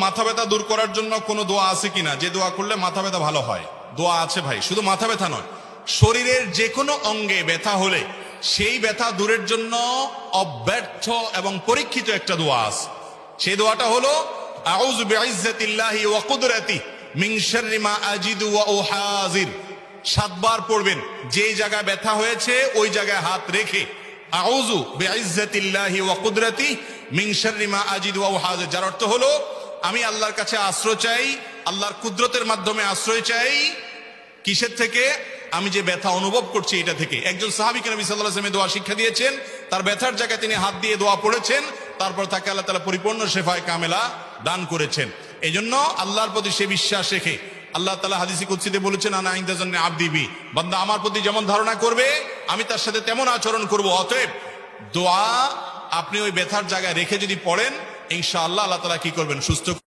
মাথা ব্যথা দূর করার জন্য কোনো দোয়া আছে কিনা, যে দোয়া করলে মাথা ব্যথা ভালো হয়? দোয়া আছে ভাই, শুধু মাথা ব্যথা নয়, শরীরের যে কোনো অঙ্গে ব্যথা হলে সেই ব্যথা দূরের জন্য অব্যর্থ এবং পরীক্ষিত একটা দোয়া আছে। সেই দোয়াটা হলো আউযু বিইজ্জাতিল্লাহি ওয়া কুদরাতিহি মিন শাররি মা আজিদু ওয়া উহাজির। 7 বার পড়বেন। যেই জায়গায় ব্যথা হয়েছে ওই জায়গায় হাত রেখে আউযু বিইজ্জাতিল্লাহি ওয়া কুদরাতিহি মিন শাররি মা আজিদু ওয়া উহাজির, যার অর্থ হলো আমি আল্লাহর কাছে আশ্রয় চাই, আল্লাহর কুদরতের মাধ্যমে আশ্রয় চাই। কিসের থেকে? আমি যে ব্যথা অনুভব করছি এটা থেকে। একজন সাহাবীকে নবী সাল্লাল্লাহু আলাইহি ওয়াসাল্লাম দোয়া শিক্ষা দিয়েছেন, তার ব্যথার জায়গায় তিনি হাত দিয়ে দোয়া পড়েছেন, তারপর তাকে আল্লাহ তাআলা পরিপূর্ণ শেফায়ে কামেলা দান করেছেন। এজন্য আল্লাহর প্রতি সে বিশ্বাস রেখে আল্লাহ তাআলা হাদিসে কুদসিতে বলেছেন, আনা ইনদা যান্নি আবদি বি, বান্দা আমার প্রতি যেমন ধারণা করবে আমি তার সাথে তেমন আচরণ করব। অতএব দোয়া আপনি ওই ব্যথার জায়গায় রেখে যদি পড়েন, ইনশাআল্লাহ আল্লাহ তাআলা কি করবেন? সুস্থ